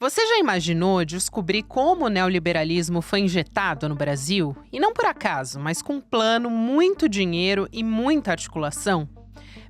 Você já imaginou descobrir como o neoliberalismo foi injetado no Brasil? E não por acaso, mas com um plano, muito dinheiro e muita articulação?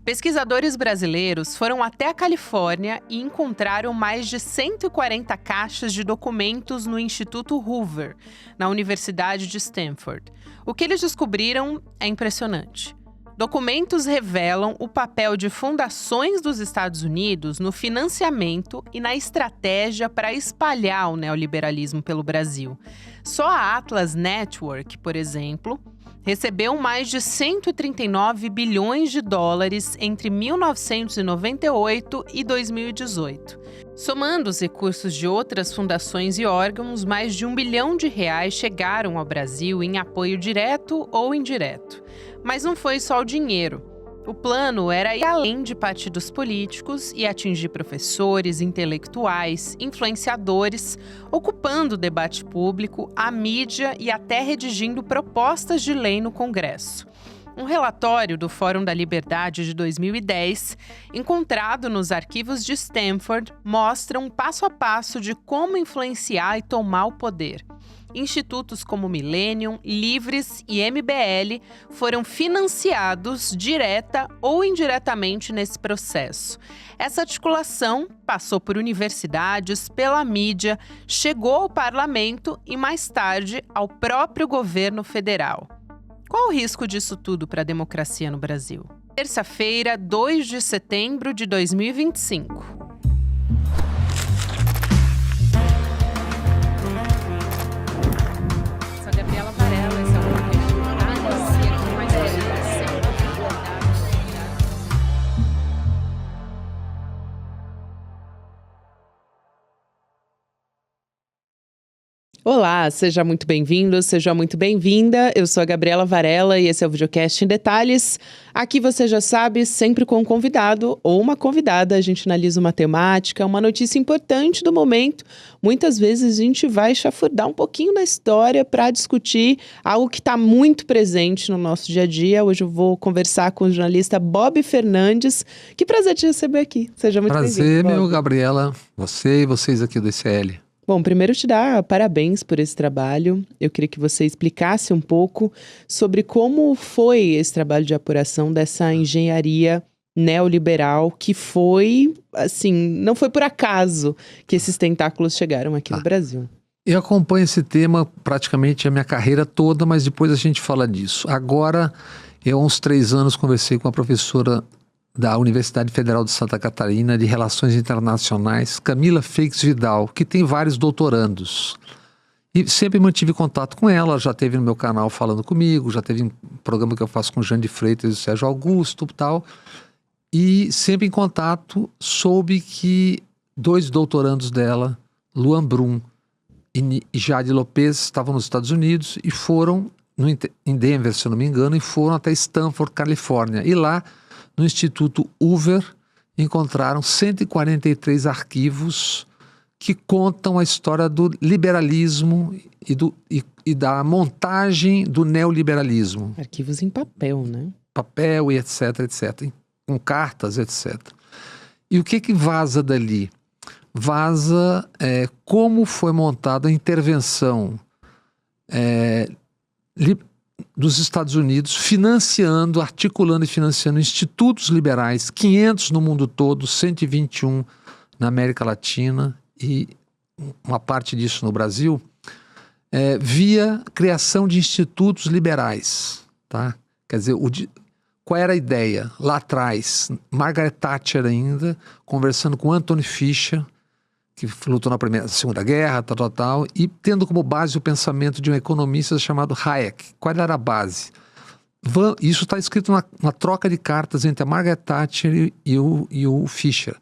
Pesquisadores brasileiros foram até a Califórnia e encontraram mais de 140 caixas de documentos no Instituto Hoover, na Universidade de Stanford. O que eles descobriram é impressionante. Documentos revelam o papel de fundações dos Estados Unidos no financiamento e na estratégia para espalhar o neoliberalismo pelo Brasil. Só a Atlas Network, por exemplo, recebeu mais de 139 bilhões de dólares entre 1998 e 2018. Somando os recursos de outras fundações e órgãos, mais de R$ 1 bilhão chegaram ao Brasil em apoio direto ou indireto. Mas não foi só o dinheiro. O plano era ir além de partidos políticos e atingir professores, intelectuais, influenciadores, ocupando o debate público, a mídia e até redigindo propostas de lei no Congresso. Um relatório do Fórum da Liberdade de 2010, encontrado nos arquivos de Stanford, mostra um passo a passo de como influenciar e tomar o poder. Institutos como Millennium, Livres e MBL foram financiados direta ou indiretamente nesse processo. Essa articulação passou por universidades, pela mídia, chegou ao parlamento e, mais tarde, ao próprio governo federal. Qual o risco disso tudo para a democracia no Brasil? Terça-feira, 2 de setembro de 2025. Olá, seja muito bem-vindo, seja muito bem-vinda. Eu sou a Gabriela Varela e esse é o Videocast em Detalhes. Aqui você já sabe, sempre com um convidado ou uma convidada, a gente analisa uma temática, uma notícia importante do momento. Muitas vezes a gente vai chafurdar um pouquinho na história para discutir algo que está muito presente no nosso dia a dia. Hoje eu vou conversar com o jornalista Bob Fernandes. Que prazer te receber aqui. Seja muito bem-vindo. Prazer, meu, Gabriela. Você e vocês aqui do ICL. Bom, primeiro te dar parabéns por esse trabalho. Eu queria que você explicasse um pouco sobre como foi esse trabalho de apuração dessa engenharia neoliberal que foi, assim, não foi por acaso que esses tentáculos chegaram aqui no Brasil. Eu acompanho esse tema praticamente a minha carreira toda, mas depois a gente fala disso. Agora, eu há uns 3 anos conversei com a professora da Universidade Federal de Santa Catarina de Relações Internacionais, Camila Feix Vidal, que tem vários doutorandos. E sempre mantive contato com ela, já esteve no meu canal falando comigo, já teve um programa que eu faço com o Jean de Freitas e o Sérgio Augusto e tal. E sempre em contato, soube que 2 doutorandos dela, Luan Brum e Jade Lopes, estavam nos Estados Unidos e foram, em Denver, se eu não me engano, e foram até Stanford, Califórnia. E lá, no Instituto Hoover, encontraram 143 arquivos que contam a história do liberalismo e da montagem do neoliberalismo. Arquivos em papel, né? Papel e etc, com cartas, etc. E o que vaza dali? Vaza como foi montada a intervenção dos Estados Unidos, articulando e financiando institutos liberais, 500 no mundo todo, 121 na América Latina e uma parte disso no Brasil, via criação de institutos liberais. Tá? Quer dizer, qual era a ideia? Lá atrás, Margaret Thatcher ainda, conversando com Anthony Fisher, que lutou na Segunda Guerra, tal, e tendo como base o pensamento de um economista chamado Hayek. Qual era a base? Isso está escrito na troca de cartas entre a Margaret Thatcher e o Fisher.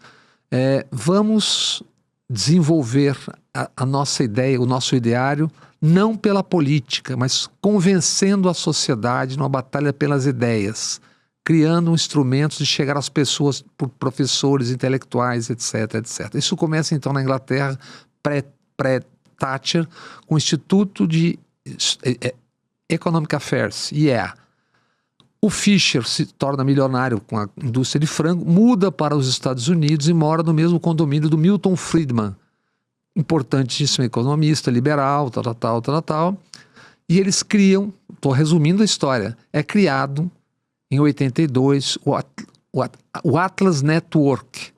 Vamos desenvolver a nossa ideia, o nosso ideário, não pela política, mas convencendo a sociedade numa batalha pelas ideias, criando instrumentos de chegar às pessoas por professores, intelectuais, etc. Isso começa então na Inglaterra, pré-Thatcher, com o Instituto de Economic Affairs, IEA. O Fisher se torna milionário com a indústria de frango, muda para os Estados Unidos e mora no mesmo condomínio do Milton Friedman, importantíssimo economista, liberal, tal. E eles criam, estou resumindo a história, é criado em 82 o Atlas Network,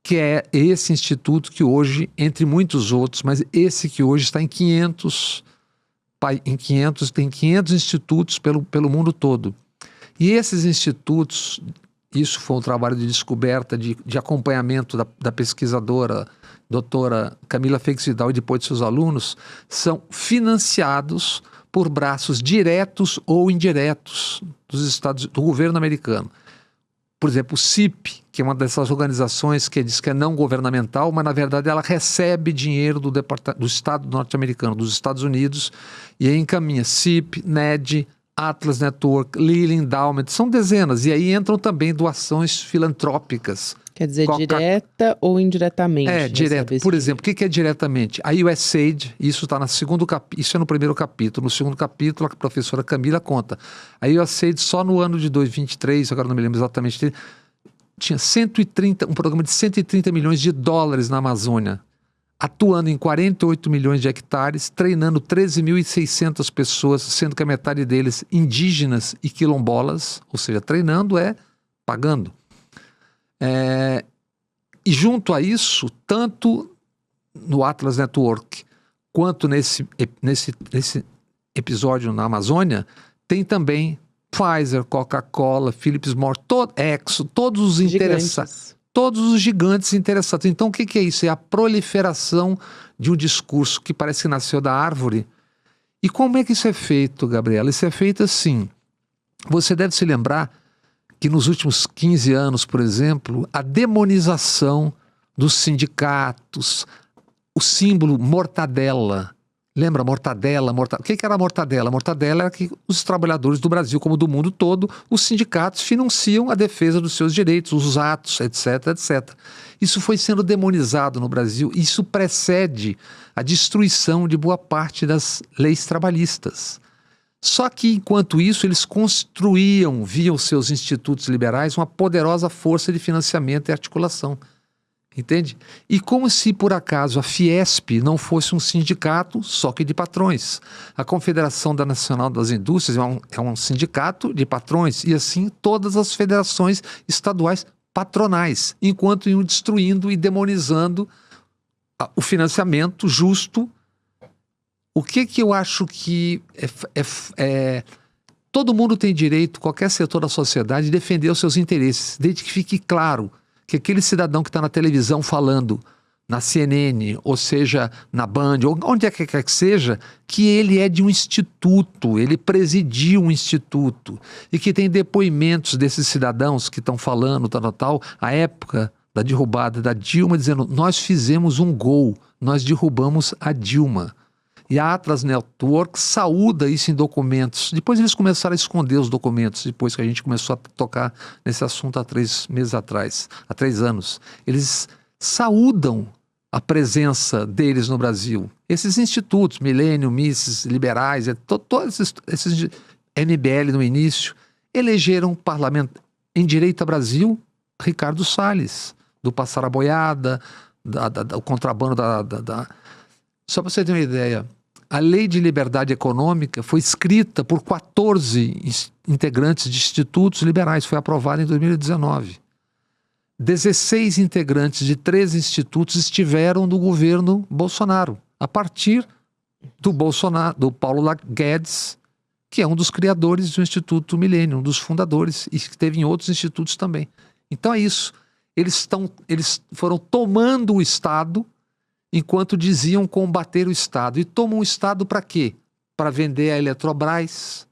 que é esse instituto que hoje, entre muitos outros, mas esse que hoje está em 500 institutos pelo mundo todo. E esses institutos, isso foi um trabalho de descoberta, de acompanhamento da pesquisadora doutora Camila Feix Vidal e depois de seus alunos, são financiados por braços diretos ou indiretos do governo americano. Por exemplo, o CIP, que é uma dessas organizações que diz que é não governamental, mas na verdade ela recebe dinheiro do Estado norte-americano, dos Estados Unidos, e aí encaminha CIP, NED, Atlas Network, Lilly Endowment, são dezenas, e aí entram também doações filantrópicas. Quer dizer, direta ou indiretamente? É, direto. Por exemplo, o que é diretamente? A USAID, isso está isso é no primeiro capítulo. No segundo capítulo, a professora Camila conta. A USAID, só no ano de 2023, agora não me lembro exatamente, tinha um programa de 130 milhões de dólares na Amazônia, atuando em 48 milhões de hectares, treinando 13.600 pessoas, sendo que a metade deles indígenas e quilombolas, ou seja, treinando é pagando. E junto a isso, tanto no Atlas Network quanto nesse episódio na Amazônia, tem também Pfizer, Coca-Cola, Philips Morris, Exxon, todos os interessados. Todos os gigantes interessados. Então, o que é isso? É a proliferação de um discurso que parece que nasceu da árvore. E como é que isso é feito, Gabriela? Isso é feito assim. Você deve se lembrar que nos últimos 15 anos, por exemplo, a demonização dos sindicatos, o símbolo mortadela. Lembra mortadela? O que era a mortadela? A mortadela era que os trabalhadores do Brasil, como do mundo todo, os sindicatos financiam a defesa dos seus direitos, os atos, etc, etc. Isso foi sendo demonizado no Brasil. Isso precede a destruição de boa parte das leis trabalhistas. Só que, enquanto isso, eles construíam, via os seus institutos liberais, uma poderosa força de financiamento e articulação. Entende? E como se, por acaso, a Fiesp não fosse um sindicato só que de patrões. A Confederação Nacional das Indústrias é um sindicato de patrões, e assim todas as federações estaduais patronais, enquanto iam destruindo e demonizando o financiamento justo. O que eu acho que todo mundo tem direito, qualquer setor da sociedade, de defender os seus interesses, desde que fique claro que aquele cidadão que está na televisão falando, na CNN, ou seja, na Band, ou onde é que quer que seja, que ele é de um instituto, ele presidiu um instituto, e que tem depoimentos desses cidadãos que estão falando, a época da derrubada da Dilma, dizendo, nós fizemos um gol, nós derrubamos a Dilma. E a Atlas Network saúda isso em documentos. Depois eles começaram a esconder os documentos, depois que a gente começou a tocar nesse assunto há 3 meses atrás, há 3 anos. Eles saúdam a presença deles no Brasil. Esses institutos, Millennium, Mises, liberais, todos esses MBL no início, elegeram parlamento em Direita Brasil, Ricardo Salles, do Passar a Boiada, o contrabando Só para você ter uma ideia, a Lei de Liberdade Econômica foi escrita por 14 integrantes de institutos liberais, foi aprovada em 2019. 16 integrantes de 13 institutos estiveram no governo Bolsonaro, a partir do Paulo Guedes, que é um dos criadores do Instituto Millennium, um dos fundadores, e que teve em outros institutos também. Então é isso. Eles foram tomando o Estado enquanto diziam combater o Estado. E tomam o Estado para quê? Para vender a Eletrobras,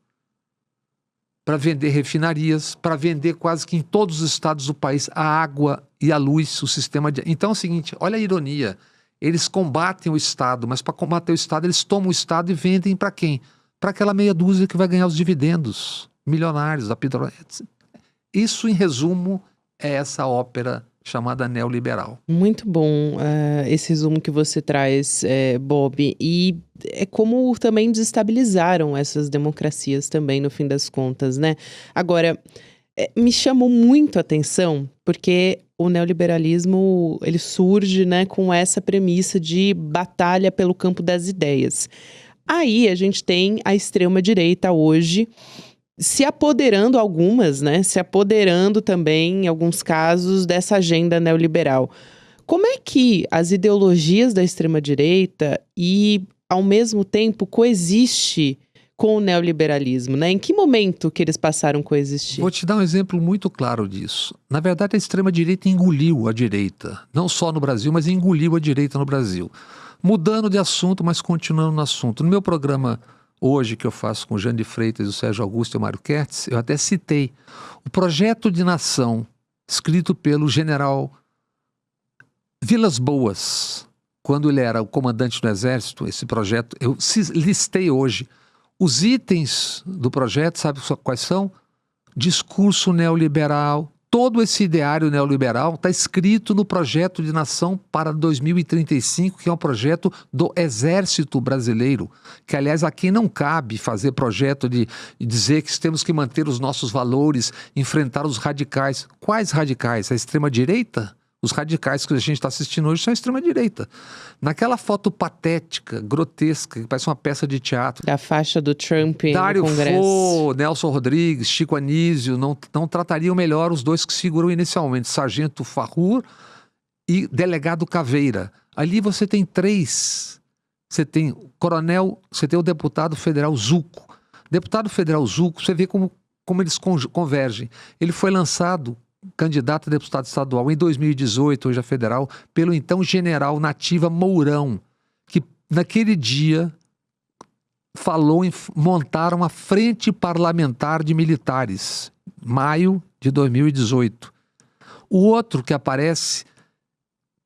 para vender refinarias, para vender quase que em todos os estados do país a água e a luz, o sistema de... Então é o seguinte, olha a ironia, eles combatem o Estado, mas para combater o Estado eles tomam o Estado e vendem para quem? Para aquela meia dúzia que vai ganhar os dividendos milionários da Petrobras. Isso, em resumo, é essa ópera chamada neoliberal. Muito bom esse resumo que você traz, Bob. E é como também desestabilizaram essas democracias também, no fim das contas, né? Agora, Me chamou muito a atenção, porque o neoliberalismo ele surge, né, com essa premissa de batalha pelo campo das ideias. Aí a gente tem a extrema-direita hoje se apoderando algumas, né, se apoderando também, em alguns casos, dessa agenda neoliberal. Como é que as ideologias da extrema-direita e, ao mesmo tempo, coexiste com o neoliberalismo, né? Em que momento que eles passaram a coexistir? Vou te dar um exemplo muito claro disso. Na verdade, a extrema-direita engoliu a direita, não só no Brasil, mas engoliu a direita no Brasil. Mudando de assunto, mas continuando no assunto. No meu programa hoje, que eu faço com o Jean de Freitas, o Sérgio Augusto e o Mário Kertz, eu até citei o projeto de nação escrito pelo general Vilas Boas, quando ele era o comandante do Exército. Esse projeto, eu listei hoje. Os itens do projeto, sabe quais são? Discurso neoliberal. Todo esse ideário neoliberal está escrito no projeto de nação para 2035, que é um projeto do Exército Brasileiro. Que, aliás, aqui não cabe fazer projeto de dizer que temos que manter os nossos valores, enfrentar os radicais. Quais radicais? A extrema-direita? Os radicais que a gente está assistindo hoje são a extrema-direita. Naquela foto patética, grotesca, que parece uma peça de teatro. Da faixa do Trump Dário no Congresso. Fo, Nelson Rodrigues, Chico Anísio, não tratariam melhor os dois que figuram inicialmente, Sargento Farrur e Delegado Caveira. Ali você tem três. Você tem o coronel, você tem o deputado federal Zucco. Deputado federal Zucco, você vê como eles convergem. Ele foi lançado candidato a deputado estadual em 2018, hoje a federal, pelo então general Nativa Mourão, que naquele dia falou em montar uma frente parlamentar de militares, maio de 2018. O outro que aparece,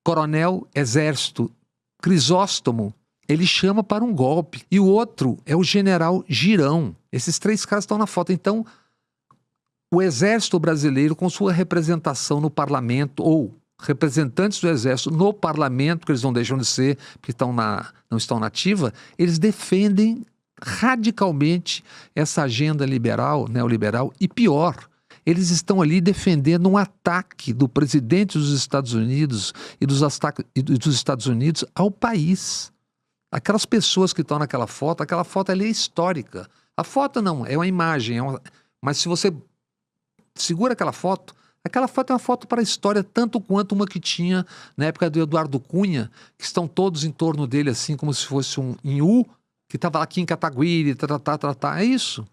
coronel exército Crisóstomo, ele chama para um golpe. E o outro é o general Girão. Esses três caras estão na foto. Então, o Exército Brasileiro, com sua representação no parlamento, ou representantes do Exército no parlamento, que eles não deixam de ser, porque não estão na ativa, eles defendem radicalmente essa agenda liberal, neoliberal, e pior, eles estão ali defendendo um ataque do presidente dos Estados Unidos e dos Estados Unidos ao país. Aquelas pessoas que estão naquela foto ali é histórica. A foto não, é uma imagem, mas se você segura aquela foto é uma foto para a história, tanto quanto uma que tinha na época do Eduardo Cunha, que estão todos em torno dele, assim, como se fosse um Inhu, que estava aqui em Cataguiri, é isso.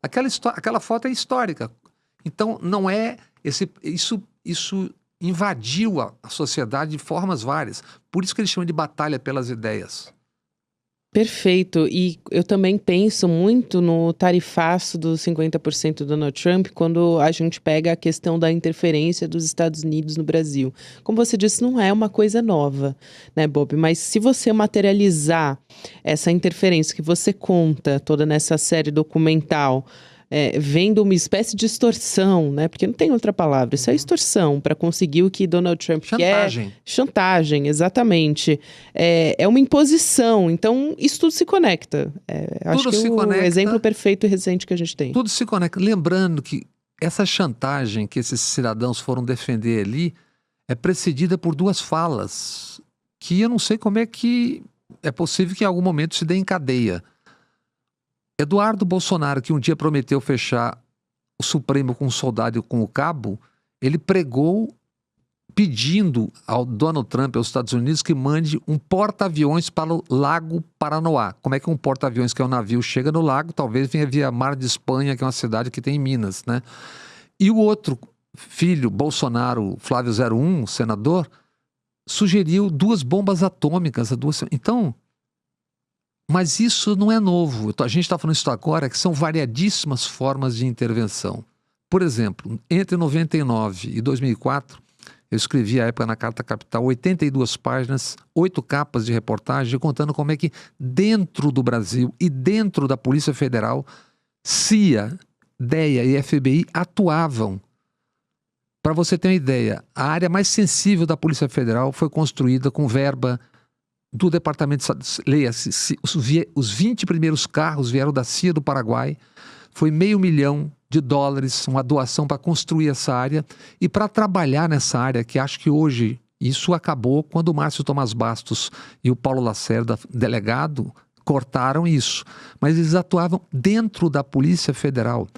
Aquela foto é histórica. Então, não é... Isso invadiu a sociedade de formas várias. Por isso que eles chamam de batalha pelas ideias. Perfeito. E eu também penso muito no tarifaço dos 50% do Donald Trump quando a gente pega a questão da interferência dos Estados Unidos no Brasil. Como você disse, não é uma coisa nova, né, Bob? Mas se você materializar essa interferência que você conta toda nessa série documental, vendo uma espécie de extorsão, né? Porque não tem outra palavra, isso é extorsão para conseguir o que Donald Trump quer. Chantagem, exatamente. É uma imposição, então isso tudo se conecta. Acho que é o exemplo perfeito e recente que a gente tem. Tudo se conecta. Lembrando que essa chantagem que esses cidadãos foram defender ali é precedida por duas falas que eu não sei como é que é possível que em algum momento se dê em cadeia. Eduardo Bolsonaro, que um dia prometeu fechar o Supremo com um soldado e com o cabo, ele pregou pedindo ao Donald Trump, aos Estados Unidos, que mande um porta-aviões para o Lago Paranoá. Como é que um porta-aviões, que é um navio, chega no lago? Talvez venha via Mar de Espanha, que é uma cidade que tem em Minas, né? E o outro filho, Bolsonaro, Flávio 01, senador, sugeriu 2 bombas atômicas. Então... Mas isso não é novo. A gente está falando isso agora, que são variadíssimas formas de intervenção. Por exemplo, entre 99 e 2004, eu escrevi à época na Carta Capital 82 páginas, 8 capas de reportagem, contando como é que dentro do Brasil e dentro da Polícia Federal, CIA, DEA e FBI atuavam. Para você ter uma ideia, a área mais sensível da Polícia Federal foi construída com verba do departamento, leia-se, os 20 primeiros carros vieram da CIA do Paraguai, foi $500,000 de dólares, uma doação para construir essa área e para trabalhar nessa área, que acho que hoje isso acabou quando o Márcio Tomás Bastos e o Paulo Lacerda, delegado, cortaram isso. Mas eles atuavam dentro da Polícia Federal.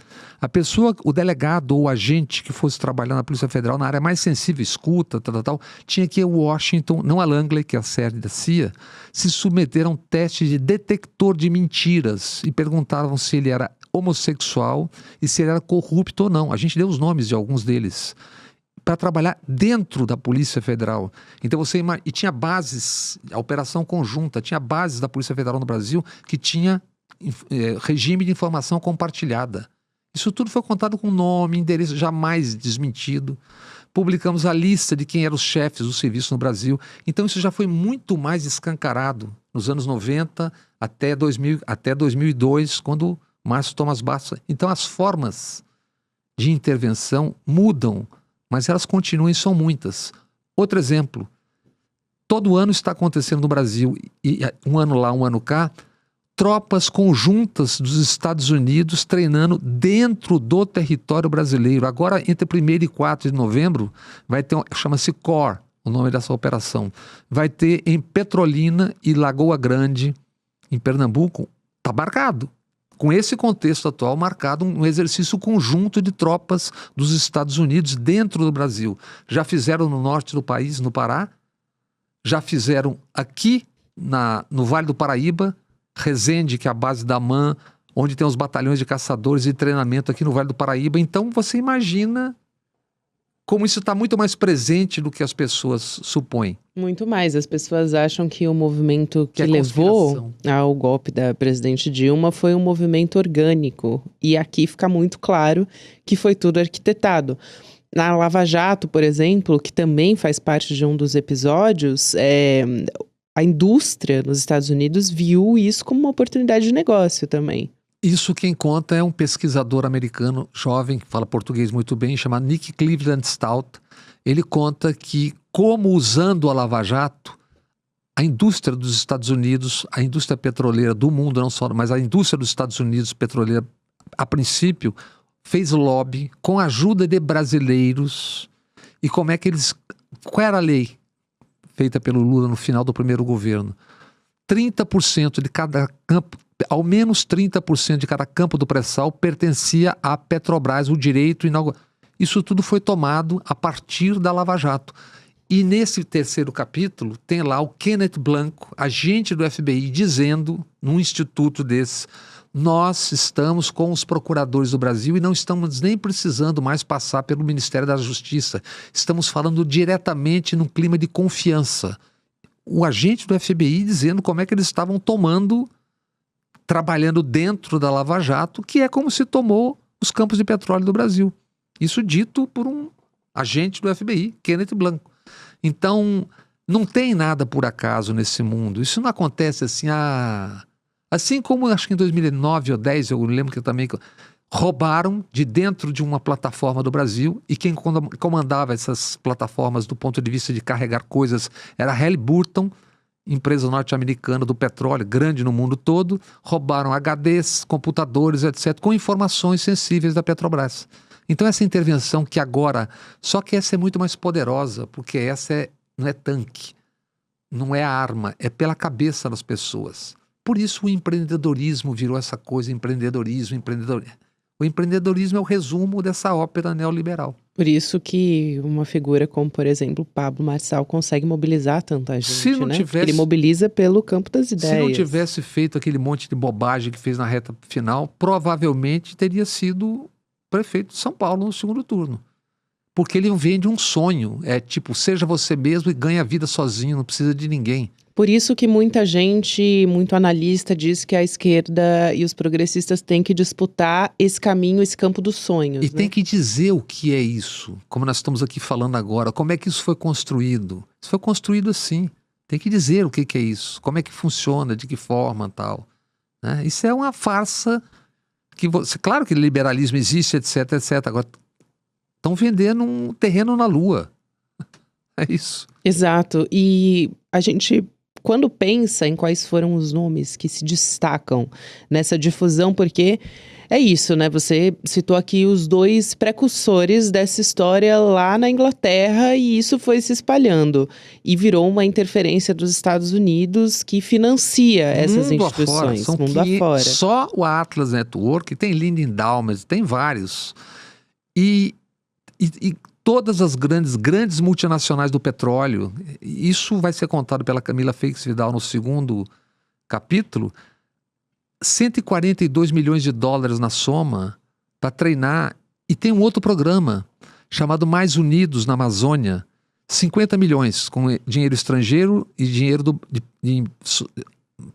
A pessoa, o delegado ou o agente que fosse trabalhar na Polícia Federal, na área mais sensível, escuta, tal, tinha que ir a Washington, não a Langley, que é a sede da CIA, se submeter a um teste de detector de mentiras e perguntavam se ele era homossexual e se ele era corrupto ou não. A gente deu os nomes de alguns deles para trabalhar dentro da Polícia Federal. Então e tinha bases, a operação conjunta, tinha bases da Polícia Federal no Brasil que tinha regime de informação compartilhada. Isso tudo foi contado com nome, endereço, jamais desmentido. Publicamos a lista de quem eram os chefes do serviço no Brasil. Então isso já foi muito mais escancarado nos anos 90 até 2002, quando Márcio Tomás Bastos. Então as formas de intervenção mudam, mas elas continuam e são muitas. Outro exemplo, todo ano está acontecendo no Brasil, e um ano lá, um ano cá, tropas conjuntas dos Estados Unidos treinando dentro do território brasileiro. Agora, entre 1º e 4 de novembro, vai ter, chama-se COR, o nome dessa operação. Vai ter em Petrolina e Lagoa Grande, em Pernambuco, está marcado. Com esse contexto atual, marcado um exercício conjunto de tropas dos Estados Unidos dentro do Brasil. Já fizeram no norte do país, no Pará, já fizeram aqui no Vale do Paraíba, Resende, que é a base da AMAN, onde tem os batalhões de caçadores e treinamento aqui no Vale do Paraíba. Então você imagina como isso está muito mais presente do que as pessoas supõem. Muito mais. As pessoas acham que o movimento que levou ao golpe da presidente Dilma foi um movimento orgânico. E aqui fica muito claro que foi tudo arquitetado. Na Lava Jato, por exemplo, que também faz parte de um dos episódios, a indústria nos Estados Unidos viu isso como uma oportunidade de negócio também. Isso quem conta é um pesquisador americano jovem, que fala português muito bem, chamado Nick Cleveland Stout. Ele conta que, como usando a Lava Jato, a indústria dos Estados Unidos, a indústria petroleira do mundo, não só, mas a indústria dos Estados Unidos petroleira, a princípio, fez lobby com a ajuda de brasileiros. E como é que eles... Qual era a lei feita pelo Lula no final do primeiro governo? 30% de cada campo, ao menos 30% de cada campo do pré-sal pertencia à Petrobras, o direito inaugural. Isso tudo foi tomado a partir da Lava Jato. E nesse terceiro capítulo tem lá o Kenneth Blanco, agente do FBI, dizendo, num instituto desse, nós estamos com os procuradores do Brasil e não estamos nem precisando mais passar pelo Ministério da Justiça. Estamos falando diretamente num clima de confiança. O agente do FBI dizendo como é que eles estavam trabalhando dentro da Lava Jato, que é como se tomou os campos de petróleo do Brasil. Isso dito por um agente do FBI, Kenneth Blanco. Então, não tem nada por acaso nesse mundo. Isso não acontece assim, assim como acho que em 2009 ou 2010, eu lembro que também roubaram de dentro de uma plataforma do Brasil, e quem comandava essas plataformas do ponto de vista de carregar coisas era Halliburton, empresa norte-americana do petróleo, grande no mundo todo. Roubaram HDs, computadores, etc., com informações sensíveis da Petrobras. Então essa intervenção que agora, só que essa é muito mais poderosa, porque essa não é tanque, não é arma, é pela cabeça das pessoas. Por isso o empreendedorismo virou essa coisa, empreendedorismo. O empreendedorismo é o resumo dessa ópera neoliberal. Por isso que uma figura como, por exemplo, Pablo Marçal consegue mobilizar tanta gente, se não tivesse, ele mobiliza pelo campo das ideias. Se não tivesse feito aquele monte de bobagem que fez na reta final, provavelmente teria sido prefeito de São Paulo no segundo turno. Porque ele vende um sonho. É tipo, seja você mesmo e ganha a vida sozinho, não precisa de ninguém. Por isso que muita gente, muito analista, diz que a esquerda e os progressistas têm que disputar esse caminho, esse campo dos sonhos. E tem que dizer o que é isso, como nós estamos aqui falando agora, como é que isso foi construído. Isso foi construído assim. Tem que dizer o que é isso, como é que funciona, de que forma e tal. Né? Isso é uma farsa que claro que liberalismo existe, etc, etc. Agora estão vendendo um terreno na Lua. É isso. Exato. E a gente quando pensa em quais foram os nomes que se destacam nessa difusão, porque é isso, né? Você citou aqui os dois precursores dessa história lá na Inglaterra e isso foi se espalhando. E virou uma interferência dos Estados Unidos que financia essas Mundo instituições, afora, mundo afora. Só o Atlas Network, tem Lind Endowments, tem vários. E todas as grandes multinacionais do petróleo, isso vai ser contado pela Camila Feix Vidal no segundo capítulo, 142 milhões de dólares na soma para treinar. E tem um outro programa chamado Mais Unidos na Amazônia, 50 milhões com dinheiro estrangeiro e dinheiro de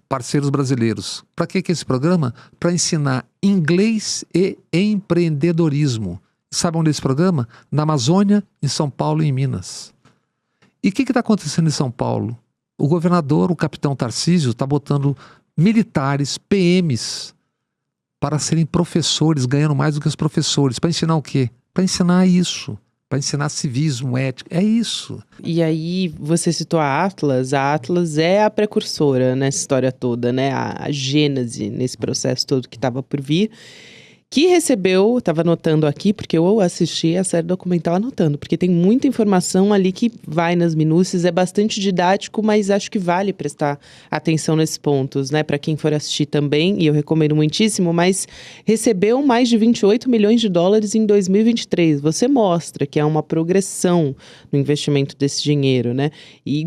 parceiros brasileiros. Para que é esse programa? Para ensinar inglês e empreendedorismo. Sabe onde é esse programa? Na Amazônia, em São Paulo e em Minas. E o que está acontecendo em São Paulo? O governador, o capitão Tarcísio, está botando militares, PMs, para serem professores, ganhando mais do que os professores. Para ensinar o quê? Para ensinar isso. Para ensinar civismo, ética. É isso. E aí, você citou a Atlas é a precursora nessa história toda, né? A gênese nesse processo todo que estava por vir. Que recebeu, estava anotando aqui, porque eu assisti a série documental anotando, porque tem muita informação ali que vai nas minúcias, é bastante didático, mas acho que vale prestar atenção nesses pontos, né? Para quem for assistir também, e eu recomendo muitíssimo, mas recebeu mais de 28 milhões de dólares em 2023. Você mostra que há uma progressão no investimento desse dinheiro, né? E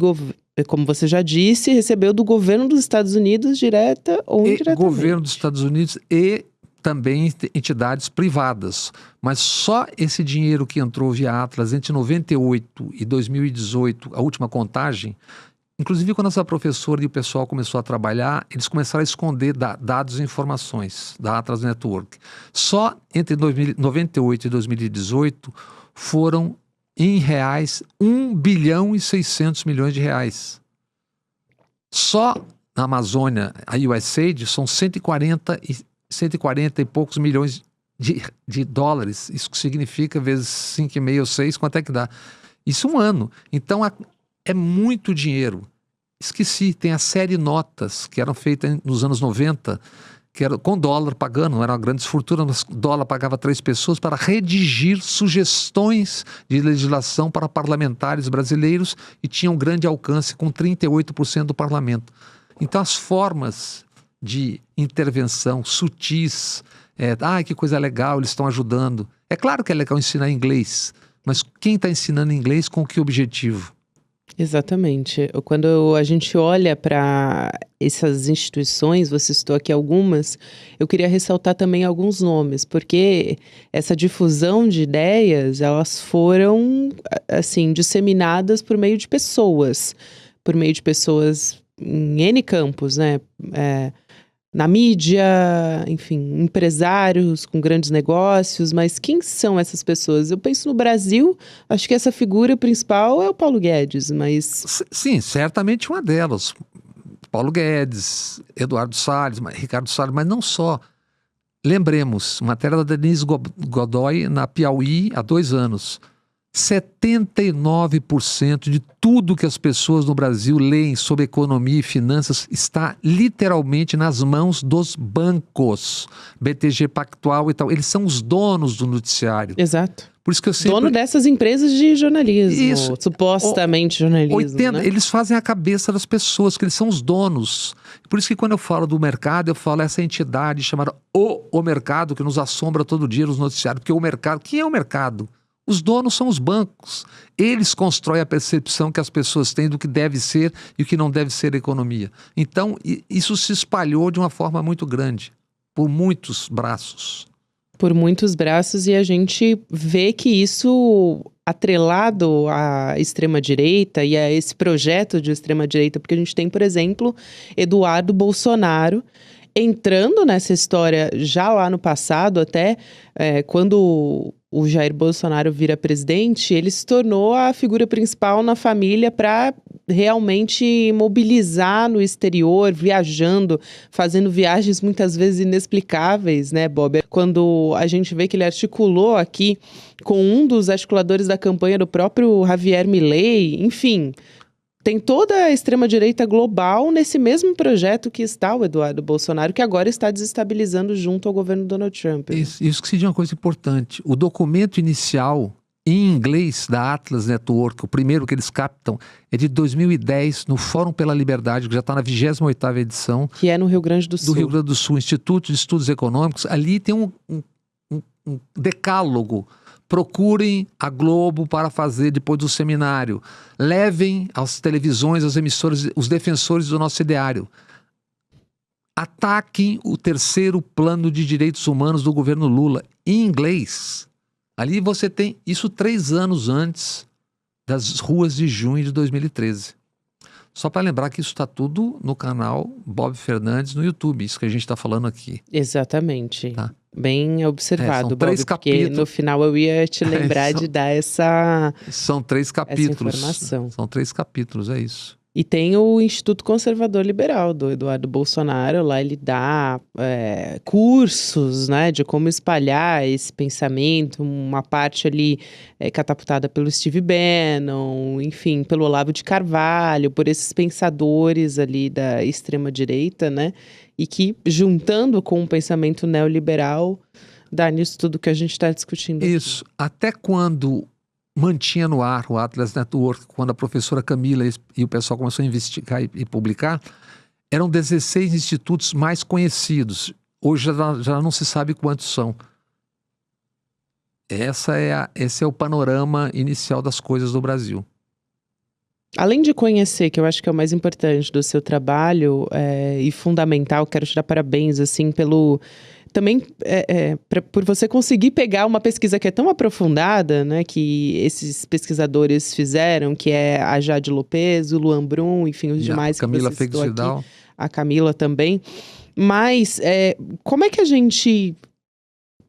como você já disse, recebeu do governo dos Estados Unidos, direta ou indiretamente. Governo dos Estados Unidos e também entidades privadas, mas só esse dinheiro que entrou via Atlas entre 98 e 2018, a última contagem, inclusive quando essa professora e o pessoal começou a trabalhar, eles começaram a esconder dados e informações da Atlas Network. Só entre 98 e 2018 foram em reais 1 bilhão e 600 milhões de reais. Só na Amazônia, a USAID, são 140 e poucos milhões de dólares. Isso significa vezes 5,5 ou 6, quanto é que dá? Isso um ano. Então é muito dinheiro. Esqueci, tem a série Notas, que eram feitas nos anos 90, que era com dólar pagando, não era uma grande fortuna, mas dólar pagava 3 pessoas para redigir sugestões de legislação para parlamentares brasileiros e tinha um grande alcance com 38% do parlamento. Então as formas de intervenção sutis, que coisa legal, eles estão ajudando. É claro que é legal ensinar inglês, mas quem está ensinando inglês com que objetivo? Exatamente. Quando a gente olha para essas instituições, você citou aqui algumas, eu queria ressaltar também alguns nomes, porque essa difusão de ideias, elas foram, assim, disseminadas por meio de pessoas em N campos, né? Na mídia, enfim, empresários com grandes negócios, mas quem são essas pessoas? Eu penso no Brasil, acho que essa figura principal é o Paulo Guedes, mas... Sim, certamente uma delas. Paulo Guedes, Eduardo Salles, Ricardo Salles, mas não só. Lembremos, matéria da Denise Godoy na Piauí há 2 anos. 79% de tudo que as pessoas no Brasil leem sobre economia e finanças está literalmente nas mãos dos bancos, BTG Pactual e tal. Eles são os donos do noticiário. Exato. Por isso que eu sempre... Dono dessas empresas de jornalismo, isso, supostamente jornalismo. Né? Eles fazem a cabeça das pessoas, que eles são os donos. Por isso que quando eu falo do mercado, eu falo essa entidade chamada o mercado, que nos assombra todo dia nos noticiários. Porque o mercado, quem é o mercado? Os donos são os bancos. Eles constroem a percepção que as pessoas têm do que deve ser e o que não deve ser a economia. Então, isso se espalhou de uma forma muito grande, por muitos braços. Por muitos braços, e a gente vê que isso, atrelado à extrema-direita e a esse projeto de extrema-direita, porque a gente tem, por exemplo, Eduardo Bolsonaro entrando nessa história já lá no passado, até quando o Jair Bolsonaro vira presidente, ele se tornou a figura principal na família para realmente mobilizar no exterior, viajando, fazendo viagens muitas vezes inexplicáveis, né, Bob? Quando a gente vê que ele articulou aqui com um dos articuladores da campanha do próprio Javier Milei, enfim... tem toda a extrema-direita global nesse mesmo projeto que está o Eduardo Bolsonaro, que agora está desestabilizando junto ao governo Donald Trump. Isso que se diz uma coisa importante. O documento inicial, em inglês, da Atlas Network, o primeiro que eles captam, é de 2010, no Fórum pela Liberdade, que já está na 28ª edição. Que é no Rio Grande do Sul. Do Rio Grande do Sul, Instituto de Estudos Econômicos. Ali tem um decálogo. Procurem a Globo para fazer depois do seminário. Levem às televisões, às emissoras, os defensores do nosso ideário. Ataquem o terceiro plano de direitos humanos do governo Lula, em inglês. Ali você tem isso 3 anos antes das ruas de junho de 2013. Só para lembrar que isso está tudo no canal Bob Fernandes no YouTube, isso que a gente está falando aqui. Exatamente. Tá? Bem observado, São 3 Bob, porque capítulos. no final eu ia te lembrar de dar essa São 3 capítulos. informação. São 3 capítulos, é isso. E tem o Instituto Conservador Liberal do Eduardo Bolsonaro, lá ele dá cursos, né, de como espalhar esse pensamento, uma parte ali catapultada pelo Steve Bannon, enfim, pelo Olavo de Carvalho, por esses pensadores ali da extrema-direita, né, e que, juntando com o pensamento neoliberal, dá nisso tudo que a gente está discutindo aqui. Isso. Até quando mantinha no ar o Atlas Network, quando a professora Camila e o pessoal começou a investigar e publicar, eram 16 institutos mais conhecidos. Hoje já não se sabe quantos são. Esse é o panorama inicial das coisas do Brasil. Além de conhecer, que eu acho que é o mais importante do seu trabalho e fundamental, quero te dar parabéns, assim, pelo... Também por você conseguir pegar uma pesquisa que é tão aprofundada, né, que esses pesquisadores fizeram, que é a Jade Lopes, o Luan Brum, enfim, os demais que você citou aqui, a Camila também. Mas como é que a gente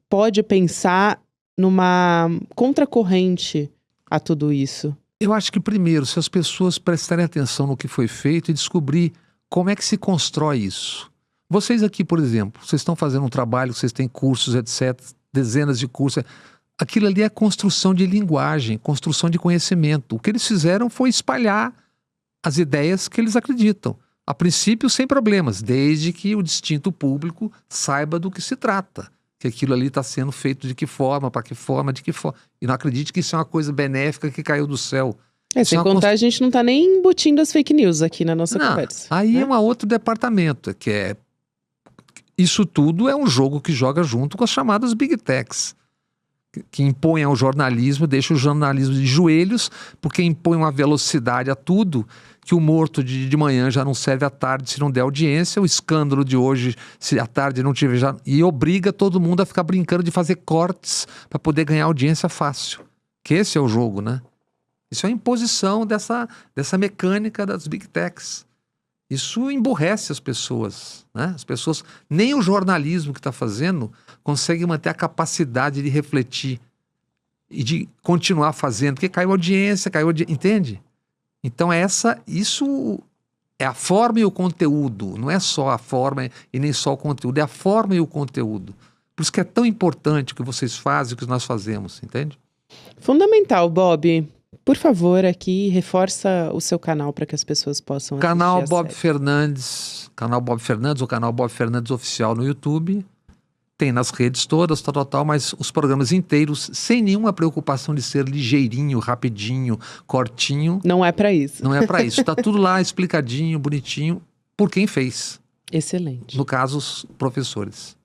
pode pensar numa contracorrente a tudo isso? Eu acho que primeiro, se as pessoas prestarem atenção no que foi feito e descobrir como é que se constrói isso. Vocês aqui, por exemplo, vocês estão fazendo um trabalho, vocês têm cursos, etc., dezenas de cursos. Aquilo ali é construção de linguagem, construção de conhecimento. O que eles fizeram foi espalhar as ideias que eles acreditam. A princípio, sem problemas, desde que o distinto público saiba do que se trata. Que aquilo ali está sendo feito de que forma, para que forma, de que forma. E não acredite que isso é uma coisa benéfica que caiu do céu. Sem contar, a gente não está nem embutindo as fake news aqui na nossa conversa. Aí é um outro departamento, que é... Isso tudo é um jogo que joga junto com as chamadas Big Techs, que impõem ao jornalismo, deixa o jornalismo de joelhos, porque impõe uma velocidade a tudo, que o morto de manhã já não serve à tarde se não der audiência, o escândalo de hoje, se à tarde não tiver já... E obriga todo mundo a ficar brincando de fazer cortes para poder ganhar audiência fácil. Que esse é o jogo, né? Isso é a imposição dessa mecânica das Big Techs. Isso emburrece as pessoas, né? As pessoas, nem o jornalismo que está fazendo consegue manter a capacidade de refletir e de continuar fazendo, porque caiu audiência, entende? Então isso é a forma e o conteúdo, não é só a forma e nem só o conteúdo, é a forma e o conteúdo. Por isso que é tão importante o que vocês fazem, o que nós fazemos, entende? Fundamental, Bob. Por favor, aqui, reforça o seu canal para que as pessoas possam assistir Canal Bob Fernandes, canal Bob Fernandes ou canal Bob Fernandes Oficial no YouTube. Tem nas redes todas, tal, mas os programas inteiros, sem nenhuma preocupação de ser ligeirinho, rapidinho, cortinho. Não é para isso. Não é para isso. Está tudo lá explicadinho, bonitinho, por quem fez. Excelente. No caso, os professores.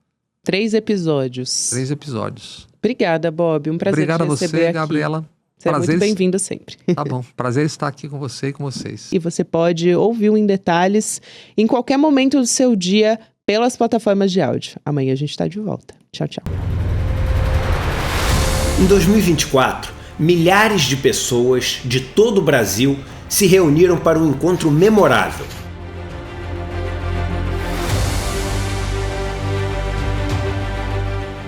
3 episódios. 3 episódios. Obrigada, Bob. Um prazer te receber aqui. Obrigada a você, Gabriela. Você é muito bem-vindo sempre. Tá bom. Prazer estar aqui com você e com vocês. E você pode ouvir o Em Detalhes em qualquer momento do seu dia pelas plataformas de áudio. Amanhã a gente está de volta. Tchau, tchau. Em 2024, milhares de pessoas de todo o Brasil se reuniram para um encontro memorável.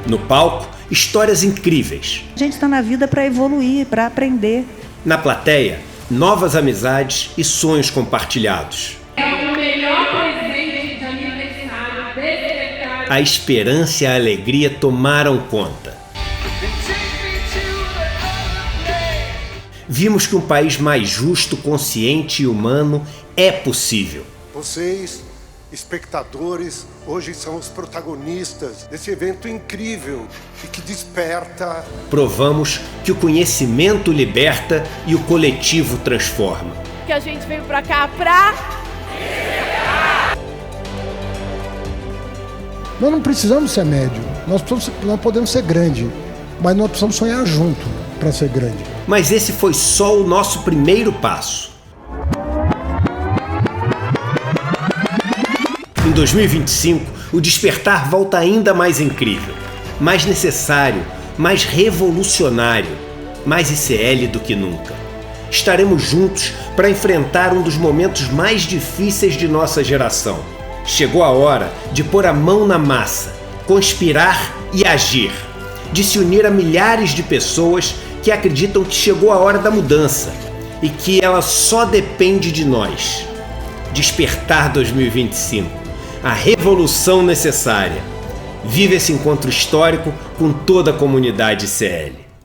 No palco, histórias incríveis. A gente está na vida para evoluir, para aprender. Na plateia, novas amizades e sonhos compartilhados. É o melhor presente de aniversário desse. A esperança e a alegria tomaram conta. vimos que um país mais justo, consciente e humano é possível. Vocês, espectadores, hoje são os protagonistas desse evento incrível e que desperta. Provamos que o conhecimento liberta e o coletivo transforma. Que a gente veio pra cá pra... Nós não precisamos ser médio, nós podemos ser grande, mas nós precisamos sonhar junto para ser grande. Mas esse foi só o nosso primeiro passo. Em 2025, o despertar volta ainda mais incrível, mais necessário, mais revolucionário, mais ICL do que nunca. Estaremos juntos para enfrentar um dos momentos mais difíceis de nossa geração. Chegou a hora de pôr a mão na massa, conspirar e agir, de se unir a milhares de pessoas que acreditam que chegou a hora da mudança e que ela só depende de nós. Despertar 2025, a revolução necessária. Vive esse encontro histórico com toda a comunidade ICL.